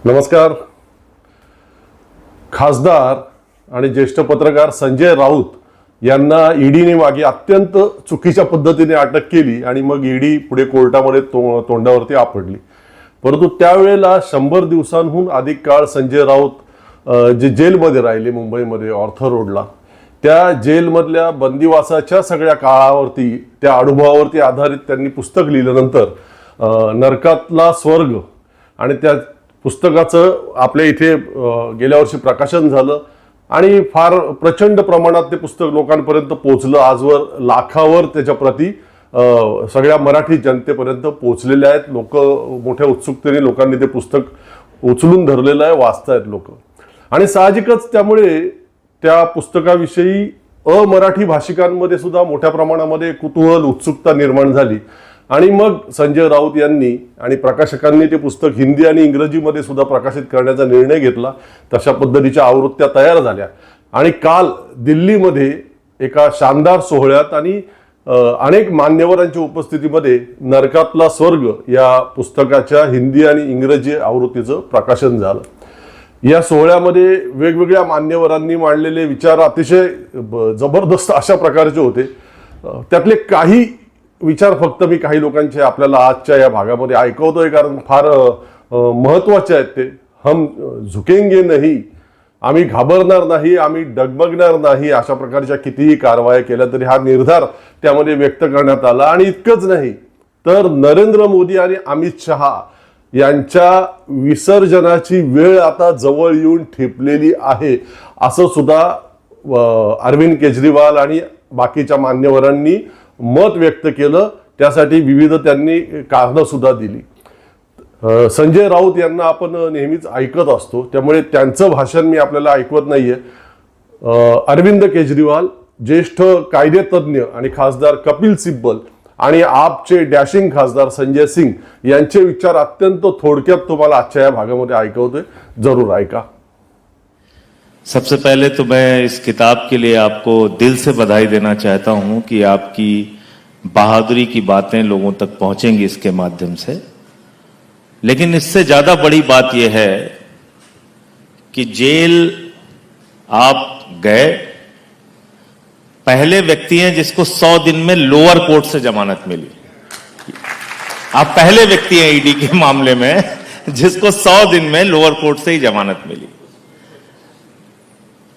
नमस्कार. खासदार आणि ज्येष्ठ पत्रकार संजय राऊत यांना ईडीने मागे अत्यंत चुकीच्या पद्धतीने अटक केली आणि मग ईडी पुढे कोर्टामध्ये तोंडावरती आपडली. परंतु त्यावेळेला 100 दिवसांहून अधिक काळ संजय राऊत जे जेलमध्ये राहिले मुंबईमध्ये ऑर्थर रोडला, त्या जेलमधल्या बंदिवासाच्या सगळ्या काळावरती, त्या अनुभवावरती आधारित त्यांनी पुस्तक लिहिल्यानंतर नरकातला स्वर्ग आणि त्या पुस्तकाचं आपल्या इथे गेल्या वर्षी प्रकाशन झालं आणि फार प्रचंड प्रमाणात ते पुस्तक लोकांपर्यंत पोहोचलं. आजवर लाखावर त्याच्या प्रती सगळ्या मराठी जनतेपर्यंत पोहोचलेल्या आहेत. लोक मोठ्या उत्सुकतेने लोकांनी ते पुस्तक उचलून धरलेलं आहे, वाचतायत लोक. आणि साहजिकच त्यामुळे त्या पुस्तकाविषयी अमराठी भाषिकांमध्ये सुद्धा मोठ्या प्रमाणामध्ये कुतूहल, उत्सुकता निर्माण झाली. आणि मग संजय राऊत यांनी आणि प्रकाशकांनी ते पुस्तक हिंदी आणि इंग्रजीमध्ये सुद्धा प्रकाशित करण्याचा निर्णय घेतला. तशा पद्धतीच्या आवृत्त्या तयार झाल्या आणि काल दिल्लीमध्ये एका शानदार सोहळ्यात आणि अनेक मान्यवरांच्या उपस्थितीमध्ये नरकातला स्वर्ग या पुस्तकाच्या हिंदी आणि इंग्रजी आवृत्तीचं प्रकाशन झालं. या सोहळ्यामध्ये वेगवेगळ्या मान्यवरांनी मांडलेले विचार अतिशय जबरदस्त अशा प्रकारचे होते. त्यातले काही विचार फक्त मी काही लोकांचे आपल्याला आजच्या या भागामध्ये ऐकवतोय, कारण फार महत्वाचे आहेत ते. हम झुकेंगे नाही, आम्ही घाबरणार नाही, आम्ही डगमगणार नाही, अशा प्रकारच्या कितीही कारवाया केल्या तरी हा निर्धार त्यामध्ये व्यक्त करण्यात आला. आणि इतकंच नाही तर नरेंद्र मोदी आणि अमित शहा यांच्या विसर्जनाची वेळ आता जवळ येऊन ठेपलेली आहे असं सुद्धा अरविंद केजरीवाल आणि बाकीच्या मान्यवरांनी मत व्यक्त केलं. त्यासाठी विविध त्यांनी कारणं सुद्धा दिली. संजय राऊत यांना आपण नेहमीच ऐकत असतो, त्यामुळे त्यांचं भाषण मी आपल्याला ऐकवत नाहीये. अरविंद केजरीवाल, ज्येष्ठ कायदेतज्ञ आणि खासदार कपिल सिब्बल आणि आपचे डॅशिंग खासदार संजय सिंग यांचे विचार अत्यंत थोडक्यात तुम्हाला आजच्या या भागामध्ये ऐकवतोय. जरूर ऐका. सबसे पहले तो मैं इस किताब के लिए आपको दिल से बधाई देना चाहता हूं कि आपकी बहादुरी की बातें लोगों तक पहुंचेंगी इसके माध्यम से. लेकिन इससे ज्यादा बड़ी बात यह है कि जेल आप गए, पहले व्यक्ति हैं जिसको 100 दिन में लोअर कोर्ट से जमानत मिली. आप पहले व्यक्ति हैं ईडी के मामले में जिसको 100 दिन में लोअर कोर्ट से ही जमानत मिली.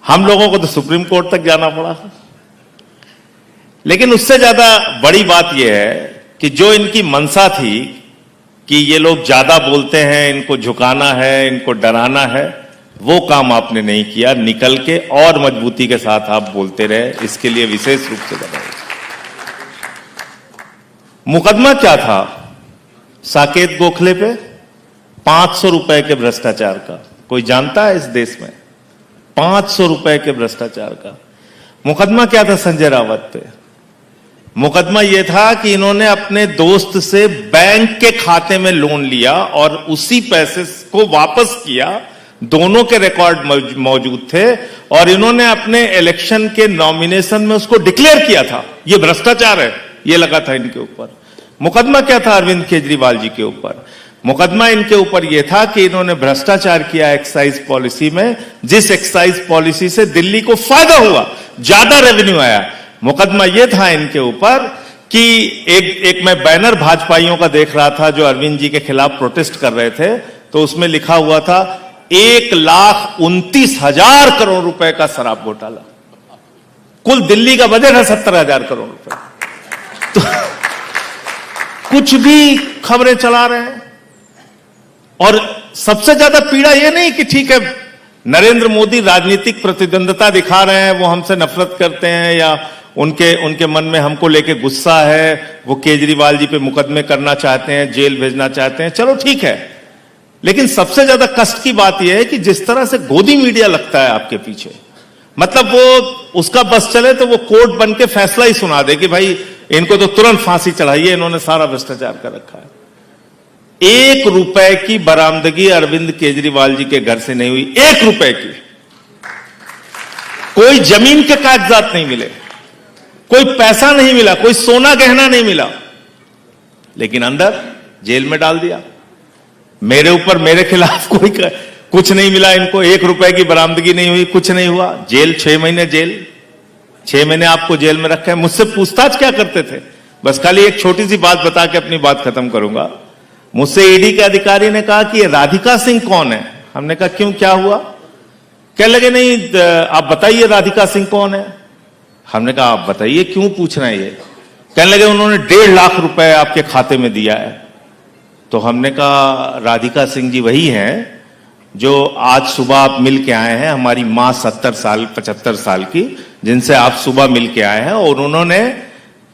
हम लोगों को तो सुप्रीम कोर्ट तक जाना पड़ा. लेकिन उससे ज्यादा बड़ी बात यह है कि जो इनकी मंशा थी कि ये लोग ज्यादा बोलते हैं, इनको झुकाना है, इनको डराना है, वो काम आपने नहीं किया. निकल के और मजबूती के साथ आप बोलते रहे, इसके लिए विशेष रूप से बधाई. मुकदमा क्या था? साकेत गोखले पे 500 रुपए के भ्रष्टाचार का. कोई जानता है इस देश में? 500 रुपए के भ्रष्टाचार का मुकदमा क्या था संजय रावत पे? मुकदमा यह था कि इन्होंने अपने दोस्त से बैंक के खाते में लोन लिया और उसी पैसे को वापस किया. दोनों के रिकॉर्ड मौजूद थे और इन्होंने अपने इलेक्शन के नॉमिनेशन में उसको डिक्लेयर किया था. यह भ्रष्टाचार है, यह लगा था इनके ऊपर. मुकदमा क्या था अरविंद केजरीवाल जी के ऊपर? मुकदमा इनके ऊपर यह था कि इन्होंने भ्रष्टाचार किया एक्साइज पॉलिसी में, जिस एक्साइज पॉलिसी से दिल्ली को फायदा हुआ, ज्यादा रेवेन्यू आया. मुकदमा यह था इनके ऊपर कि एक मैं बैनर भाजपाइयों का देख रहा था जो अरविंद जी के खिलाफ प्रोटेस्ट कर रहे थे, तो उसमें लिखा हुआ था 1,29,000 करोड़ रुपए का शराब घोटाला. कुल दिल्ली का बजट है 70,000 करोड़ रुपए. तो कुछ भी खबरें चला रहे हैं. और सबसे ज्यादा पीड़ा यह नहीं कि ठीक है नरेंद्र मोदी राजनीतिक प्रतिद्वंदता दिखा रहे हैं, वो हमसे नफरत करते हैं या उनके मन में हमको लेके गुस्सा है, वो केजरीवाल जी पे मुकदमे करना चाहते हैं, जेल भेजना चाहते हैं, चलो ठीक है. लेकिन सबसे ज्यादा कष्ट की बात यह है कि जिस तरह से गोदी मीडिया लगता है आपके पीछे, मतलब वो उसका बस चले तो वो कोर्ट बन के फैसला ही सुना दे कि भाई इनको तो तुरंत फांसी चढ़ाइए, इन्होंने सारा भ्रष्टाचार कर रखा है. 1 रुपए की बरामदगी अरविंद केजरीवाल जी के घर से नहीं हुई. 1 रुपए की. कोई जमीन के कागजात नहीं मिले, कोई पैसा नहीं मिला, कोई सोना गहना नहीं मिला, लेकिन अंदर जेल में डाल दिया. मेरे ऊपर, मेरे खिलाफ कोई कुछ नहीं मिला इनको, 1 रुपए की बरामदगी नहीं हुई, कुछ नहीं हुआ। जेल 6 महीने, जेल 6 महीने आपको जेल में रखा है। मुझसे पूछताछ क्या करते थे? बस खाली एक छोटी सी बात बता के अपनी बात खत्म करूंगा। मुझसे ईडी के अधिकारी ने कहा कि ये राधिका सिंह कौन है? हमने कहा क्यों, क्या हुआ? कहने लगे नहीं आप बताइए राधिका सिंह कौन है। हमने कहा आप बताइए, क्यों पूछ रहे हैं ये? कहने लगे उन्होंने 1.5 लाख रुपए आपके खाते में दिया है। तो हमने कहा राधिका सिंह जी वही हैं जो आज सुबह आप मिल के आए हैं, हमारी मां 70 साल 75 साल की, जिनसे आप सुबह मिल के आए हैं। और उन्होंने,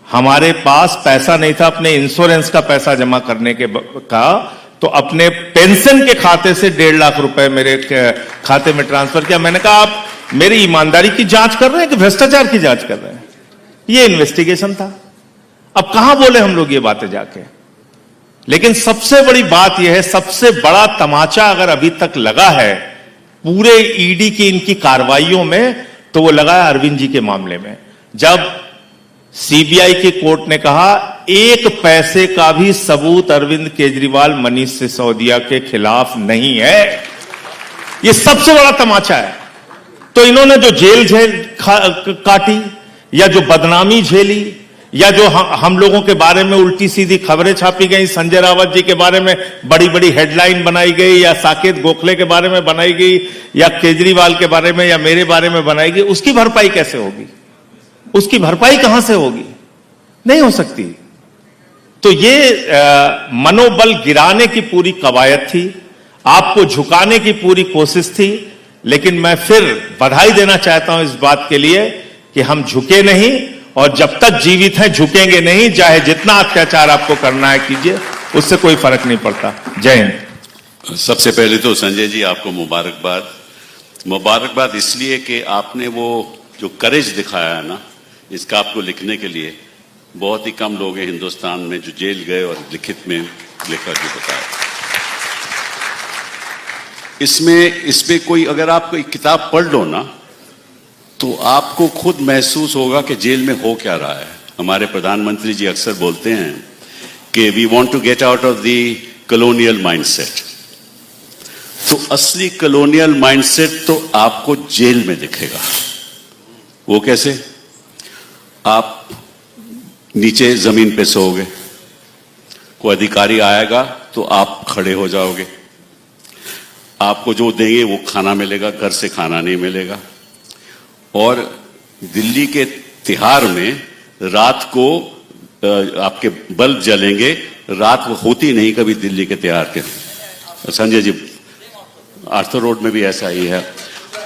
हमारे पास पैसा नहीं था अपने इंश्योरेंस का पैसा जमा करने का, तो अपने पेंशन के खाते से 1.5 लाख रुपए मेरे खाते में ट्रांसफर किया। मैंने कहा आप मेरी ईमानदारी की जांच कर रहे हैं कि भ्रष्टाचार की जांच कर रहे हैं? ये इन्वेस्टिगेशन था। अब कहां बोले हम लोग ये बातें जाके? लेकिन सबसे बड़ी बात यह है, सबसे बड़ा तमाचा अगर अभी तक लगा है पूरे ईडी की इनकी कार्रवाइयों में, तो वो लगा है अरविंद जी के मामले में। जब सीबीआई की कोर्ट ने कहा 1 पैसे का भी सबूत अरविंद केजरीवाल, मनीष सिसोदिया के खिलाफ नहीं है, ये सबसे बड़ा तमाचा है। तो इन्होंने जो जेल काटी, या जो बदनामी झेली, या जो हम लोगों के बारे में उल्टी सीधी खबरें छापी गई, संजय रावत जी के बारे में बड़ी बड़ी हेडलाइन बनाई गई, या साकेत गोखले के बारे में बनाई गई, या केजरीवाल के बारे में या मेरे बारे में बनाई गई, उसकी भरपाई कैसे होगी? उसकी भरपाई कहां से होगी? नहीं हो सकती। तो ये मनोबल गिराने की पूरी कवायद थी, आपको झुकाने की पूरी कोशिश थी। लेकिन मैं फिर बधाई देना चाहता हूं इस बात के लिए कि हम झुके नहीं, और जब तक जीवित हैं झुकेंगे नहीं। चाहे जितना अत्याचार आपको करना है कीजिए, उससे कोई फर्क नहीं पड़ता। जय हिंद। सबसे पहले तो संजय जी आपको मुबारकबाद इसलिए कि आपने वो जो करेज दिखाया है ना, इसका आपको लिखने के लिए बहुत ही कम लोग हैं हिंदुस्तान में जो जेल गए और लिखित में लिखकर के बताया। इस पे कोई, अगर आप कोई किताब पढ़ लो ना, तो आपको खुद महसूस होगा कि जेल में हो क्या रहा है। हमारे प्रधानमंत्री जी अक्सर बोलते हैं कि we want to get out of the colonial mindset. तो असली कॉलोनियल माइंडसेट तो आपको जेल में दिखेगा। वो कैसे? आप नीचे जमीन पे सोओगे, कोई अधिकारी आएगा तो आप खड़े हो जाओगे, आपको जो देंगे वो खाना मिलेगा, घर से खाना नहीं मिलेगा। और दिल्ली के तिहाड़ में रात को आपके बल्ब जलेंगे, रात वो होती नहीं कभी दिल्ली के तिहाड़ के। संजय जी, आर्थर रोड में भी ऐसा ही है।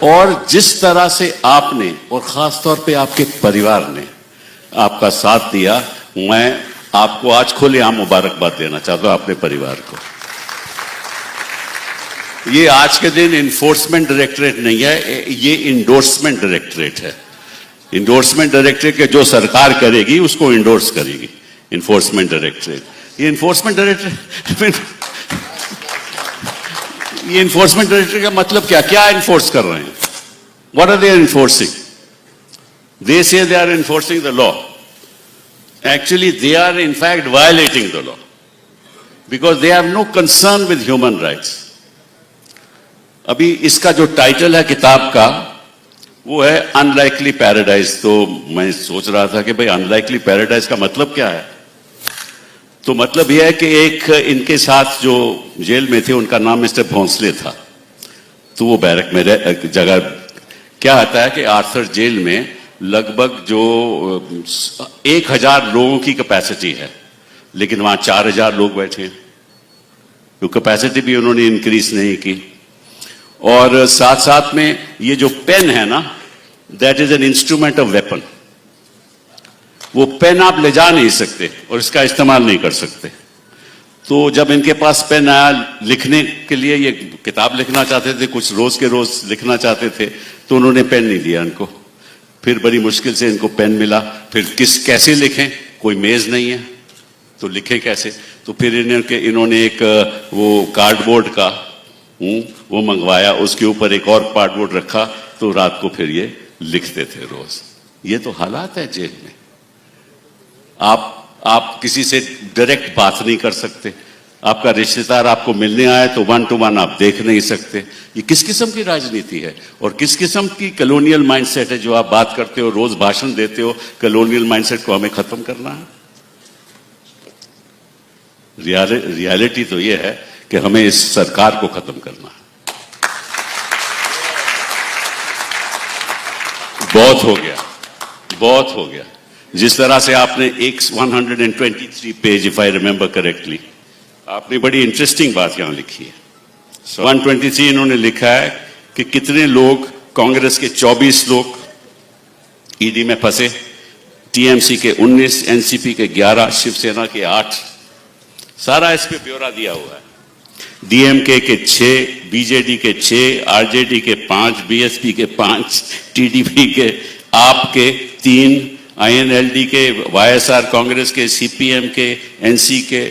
और जिस तरह से आपने, और खास तौर पे आपके परिवार ने आपका साथ दिया, मैं आपको आज खुलेआम मुबारकबाद देना चाहता हूं अपने परिवार को। ये आज के दिन इन्फोर्समेंट डायरेक्टरेट नहीं है, ये इंडोर्समेंट डायरेक्टरेट है। इंडोर्समेंट डायरेक्टरेट के जो सरकार करेगी उसको इंडोर्स करेगी इन्फोर्समेंट डायरेक्टरेट। ये इन्फोर्समेंट डायरेक्टरेट का मतलब क्या इन्फोर्स कर रहे हैं? What are they enforcing? They say they are enforcing the law. Actually they are in fact violating the law because they have no concern with human rights. अभी इसका जो टाइटल है किताब का वो है अनलाइकली पैराडाइज। तो मैं सोच रहा था कि भाई अनलाइकली पैराडाइज का मतलब क्या है? तो मतलब यह है कि एक इनके साथ जो जेल में थे उनका नाम मिस्टर भोंसले था। तो वो बैरक में जगह क्या आता है कि आर्थर जेल में लगभग जो 1000 लोगों की कैपेसिटी है, लेकिन वहां 4000 लोग बैठे हैं। तो कैपेसिटी भी उन्होंने इंक्रीज नहीं की। और साथ साथ में ये जो पेन है ना, that is an instrument of weapon. वो पेन आप ले जा नहीं सकते और इसका इस्तेमाल नहीं कर सकते। तो जब इनके पास पेन आया लिखने के लिए, ये किताब लिखना चाहते थे, कुछ रोज के रोज लिखना चाहते थे, तो उन्होंने पेन नहीं दिया इनको। फिर बड़ी मुश्किल से इनको पेन मिला। फिर कैसे लिखें? कोई मेज नहीं है तो लिखे कैसे? तो फिर इन्होंने एक वो कार्डबोर्ड का वो मंगवाया, उसके ऊपर एक और कार्डबोर्ड रखा, तो रात को फिर ये लिखते थे रोज। ये तो हालात है जेल में। आप किसी से डायरेक्ट बात नहीं कर सकते, आपका रिश्तेदार आपको मिलने आए तो 1 to 1 आप देख नहीं सकते। ये किस किस्म की राजनीति है और किस किस्म की कॉलोनियल माइंडसेट है जो आप बात करते हो, रोज भाषण देते हो, कॉलोनियल माइंडसेट को हमें खत्म करना है। रियलिटी तो ये है कि हमें इस सरकार को खत्म करना है। बहुत हो गया, बहुत हो गया। जिस तरह से आपने एक 123 page, if I remember correctly, आपने बड़ी इंटरेस्टिंग बात यहां लिखी है। 123 इन्होंने लिखा है कि कितने लोग, कांग्रेस के 24 लोग ईडी में फंसे, टीएमसी के 19, एनसीपी के 11, शिवसेना के 8, सारा इस पे ब्यौरा दिया हुआ है। डीएमके के 6, बीजेडी के 6, आरजेडी के 5, बीएसपी के 5, टीडीपी के, आप के 3, आईएनएलडी के, वाईएसआर कांग्रेस के, सीपीएम के, एनसी के,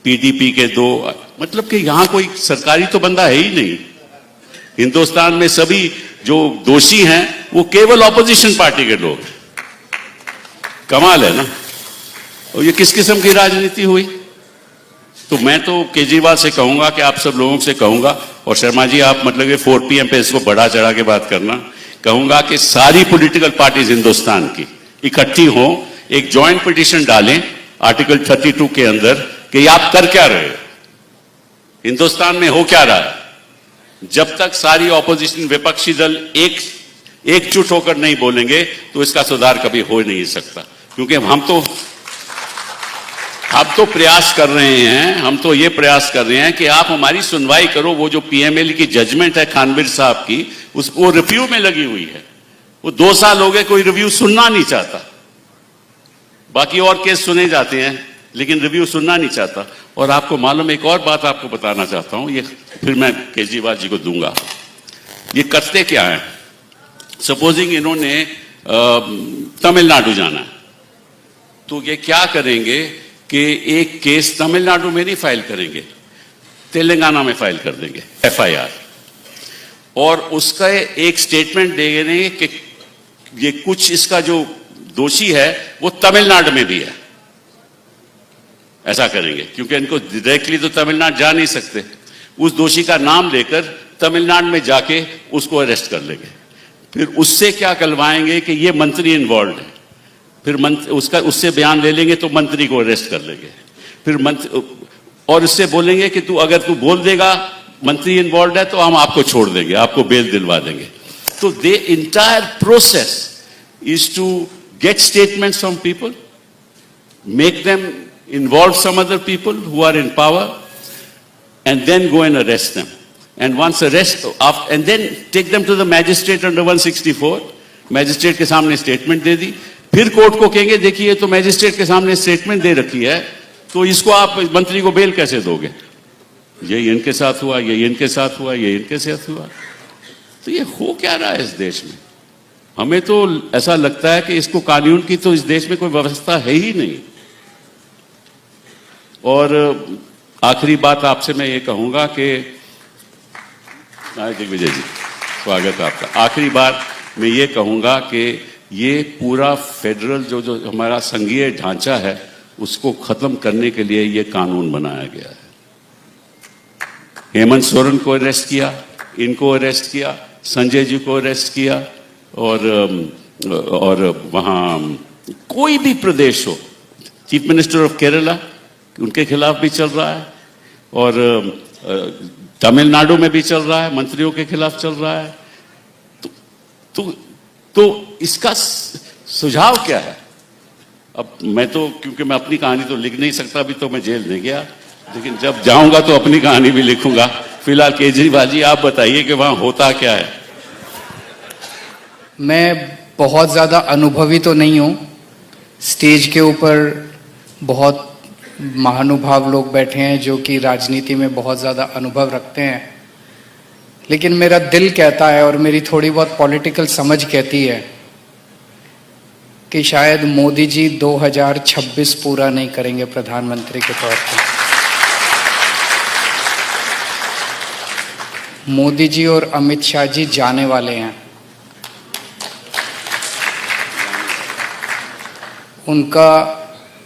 पीडीपी के 2। मतलब कि यहां कोई सरकारी तो बंदा है ही नहीं। हिंदुस्तान में सभी जो दोषी हैं वो केवल ऑपोजिशन पार्टी के लोग। कमाल है ना। और ये किस किस्म की राजनीति हुई। तो मैं तो केजरीवाल से कहूंगा कि आप सब लोगों से कहूंगा, और शर्मा जी आप मतलब 4 PM पे इसको बढ़ा चढ़ा के बात करना, कहूंगा कि सारी पॉलिटिकल पार्टीज हिंदुस्तान की इकट्ठी हो, एक जॉइंट पिटीशन डालें आर्टिकल 32 के अंदर कि आप कर क्या रहे हो, हिंदुस्तान में हो क्या रहा है। जब तक सारी ऑपोजिशन विपक्षी दल एकजुट होकर नहीं बोलेंगे तो इसका सुधार कभी हो नहीं सकता। क्योंकि हम तो प्रयास कर रहे हैं, हम तो ये प्रयास कर रहे हैं कि आप हमारी सुनवाई करो। वो जो पीएमएल की जजमेंट है खानवीर साहब की, वो रिव्यू में लगी हुई है। वो 2 साल हो गए, कोई रिव्यू सुनना नहीं चाहता। बाकी और केस सुने जाते हैं लेकिन रिव्यू सुनना नहीं चाहता। और आपको मालूम, एक और बात आपको बताना चाहता हूं, ये फिर मैं केजरीवाल जी को दूंगा। ये करते क्या है, सपोजिंग इन्होंने तमिलनाडु जाना है, तो ये क्या करेंगे कि एक केस तमिलनाडु में नहीं फाइल करेंगे, तेलंगाना में फाइल कर देंगे FIR, और उसका एक स्टेटमेंट देंगे कि ये कुछ इसका जो दोषी है वो तमिलनाडु में भी है। ऐसा करेंगे क्योंकि इनको डायरेक्टली तो तमिलनाडु जा नहीं सकते। उस दोषी का नाम लेकर तमिलनाडु में जाके उसको अरेस्ट कर लेंगे। फिर उससे क्या करवाएंगे कि ये मंत्री इन्वॉल्व है, फिर उससे बयान ले लेंगे तो मंत्री को अरेस्ट कर लेंगे। फिर मंत्री, और इससे बोलेंगे कि अगर तू बोल देगा मंत्री इन्वॉल्व है तो हम आपको छोड़ देंगे, आपको बेल दिलवा देंगे। तो the entire process is to get statements from people, make them involve some other people who are in power, and then go and arrest them. And once and then take them to the magistrate under 164. Magistrate के सामने statement दे दी, फिर court को कहेंगे देखिए तो magistrate के सामने statement दे रखी है, तो इसको आप मंत्री को बेल कैसे दोगे। ये इनके साथ हुआ, ये इनके साथ हुआ, ये इनके साथ हुआ। तो ये हो क्या रहा है इस देश में। हमें तो ऐसा लगता है कि इसको कानून की तो इस देश में कोई व्यवस्था है ही नहीं। और आखिरी बात आपसे मैं ये कहूंगा कि दिग्विजय जी स्वागत है आपका। आखिरी बात मैं ये कहूंगा कि ये पूरा फेडरल जो हमारा संघीय ढांचा है उसको खत्म करने के लिए ये कानून बनाया गया है। हेमंत सोरेन को अरेस्ट किया, इनको अरेस्ट किया, संजय जी को अरेस्ट किया, और वहां कोई भी प्रदेश हो, चीफ मिनिस्टर ऑफ केरला उनके खिलाफ भी चल रहा है, और तमिलनाडु में भी चल रहा है, मंत्रियों के खिलाफ चल रहा है। तो इसका सुझाव क्या है। अब मैं तो, क्योंकि मैं अपनी कहानी तो लिख नहीं सकता, अभी तो मैं जेल नहीं गया, लेकिन जब जाऊंगा तो अपनी कहानी भी लिखूंगा। फिलहाल केजरीवाल जी आप बताइए कि वहां होता क्या है। मैं बहुत ज़्यादा अनुभवी तो नहीं हूँ, स्टेज के ऊपर बहुत महानुभाव लोग बैठे हैं जो कि राजनीति में बहुत ज़्यादा अनुभव रखते हैं, लेकिन मेरा दिल कहता है और मेरी थोड़ी बहुत पॉलिटिकल समझ कहती है कि शायद मोदी जी 2026 पूरा नहीं करेंगे प्रधानमंत्री के तौर पर। मोदी जी और अमित शाह जी जाने वाले हैं, उनका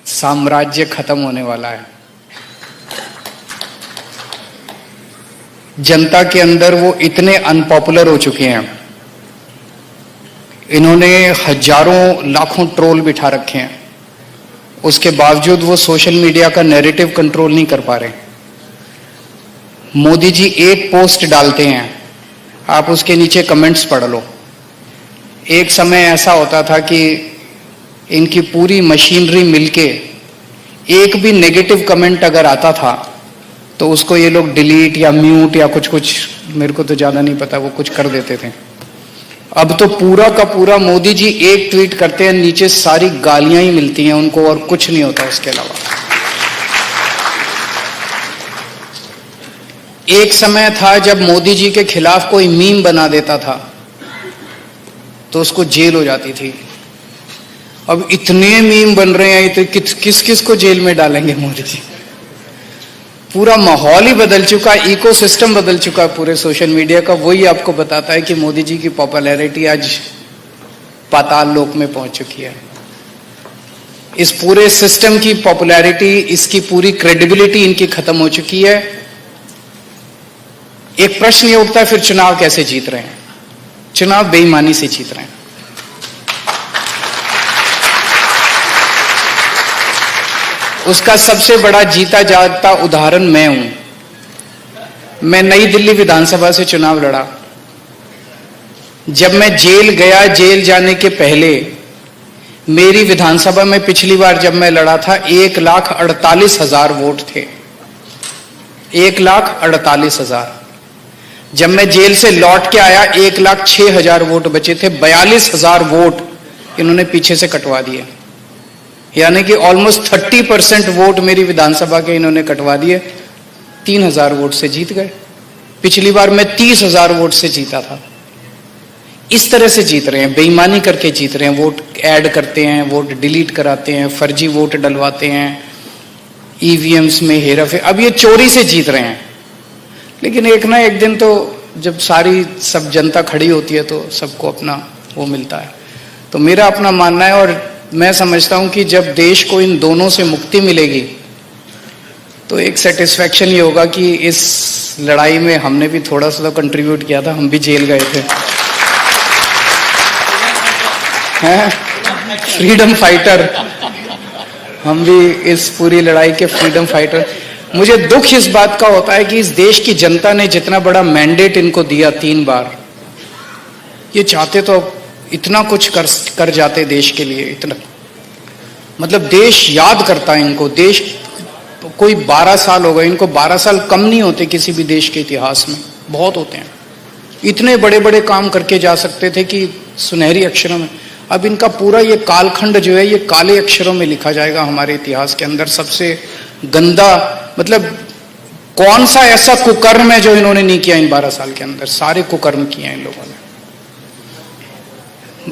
साम्राज्य खत्म होने वाला है। जनता के अंदर वो इतने अनपॉपुलर हो चुके हैं, इन्होंने हजारों लाखों ट्रोल बिठा रखे हैं, उसके बावजूद वो सोशल मीडिया का नैरेटिव कंट्रोल नहीं कर पा रहे। मोदी जी एक पोस्ट डालते हैं, आप उसके नीचे कमेंट्स पढ़ लो। एक समय ऐसा होता था कि इनकी पूरी मशीनरी मिलके एक भी नेगेटिव कमेंट अगर आता था तो उसको ये लोग डिलीट या म्यूट या कुछ मेरे को तो ज्यादा नहीं पता, वो कुछ कर देते थे। अब तो पूरा का पूरा मोदी जी एक ट्वीट करते हैं, नीचे सारी गालियां ही मिलती हैं उनको और कुछ नहीं होता उसके अलावा। एक समय था जब मोदी जी के खिलाफ कोई मीम बना देता था तो उसको जेल हो जाती थी। अब इतने मीम बन रहे हैं, तो किस किस को जेल में डालेंगे मोदी जी। पूरा माहौल ही बदल चुका, इकोसिस्टम बदल चुका पूरे सोशल मीडिया का। वही आपको बताता है कि मोदी जी की पॉपुलैरिटी आज पाताल लोक में पहुंच चुकी है। इस पूरे सिस्टम की पॉपुलैरिटी, इसकी पूरी क्रेडिबिलिटी इनकी खत्म हो चुकी है। एक प्रश्न ये उठता है, फिर चुनाव कैसे जीत रहे हैं? चुनाव बेईमानी से जीत रहे हैं। उसका सबसे बड़ा जीता जागता उदाहरण मैं हूं। मैं नई दिल्ली विधानसभा से चुनाव लड़ा। जब मैं जेल गया, जेल जाने के पहले मेरी विधानसभा में पिछली बार जब मैं लड़ा था 1,48,000 वोट थे। 1,48,000। जब मैं जेल से लौट के आया 1,06,000 वोट बचे थे। 42,000 वोट इन्होंने पीछे से कटवा दिए, यानी कि ऑलमोस्ट 30% वोट मेरी विधानसभा के इन्होंने कटवा दिए। 3,000 वोट से जीत गए। पिछली बार मैं 30,000 वोट से जीता था। इस तरह से जीत रहे हैं, बेईमानी करके जीत रहे हैं। वोट ऐड करते हैं, वोट डिलीट कराते हैं, फर्जी वोट डलवाते हैं, ईवीएम्स में हेराफेरी। अब ये चोरी से जीत रहे हैं। लेकिन एक ना एक दिन तो जब सारी सब जनता खड़ी होती है तो सबको अपना वो मिलता है। तो मेरा अपना मानना है, और मैं समझता हूं कि जब देश को इन दोनों से मुक्ति मिलेगी तो एक सेटिस्फैक्शन ये होगा कि इस लड़ाई में हमने भी थोड़ा सा कंट्रीब्यूट किया था। हम भी जेल गए थे, हैं? फ्रीडम फाइटर, हम भी इस पूरी लड़ाई के फ्रीडम फाइटर। मुझे दुख इस बात का होता है कि इस देश की जनता ने जितना बड़ा मैंडेट इनको दिया 3 बार, ये चाहते तो इतना कुछ कर जाते देश के लिए। इतना मतलब देश याद करता है इनको। देश कोई 12 साल हो गए इनको, 12 साल कम नहीं होते किसी भी देश के इतिहास में, बहुत होते हैं। इतने बड़े बड़े काम करके जा सकते थे कि सुनहरी अक्षरों में। अब इनका पूरा ये कालखंड जो है ये काले अक्षरों में लिखा जाएगा हमारे इतिहास के अंदर। सबसे गंदा, मतलब कौन सा ऐसा कुकर्म है जो इन्होंने नहीं किया इन 12 साल के अंदर? सारे कुकर्म किए हैं इन लोगों ने।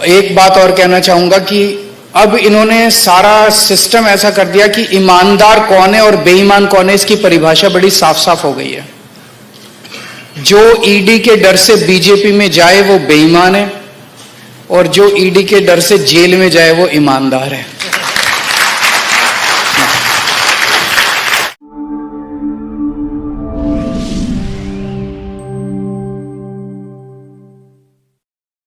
एक बात और कहना चाहूंगा कि अब इन्होंने सारा सिस्टम ऐसा कर दिया कि ईमानदार कौन है और बेईमान कौन है, इसकी परिभाषा बड़ी साफ साफ हो गई है। जो ईडी के डर से बीजेपी में जाए वो बेईमान है, और जो ईडी के डर से जेल में जाए वो ईमानदार है।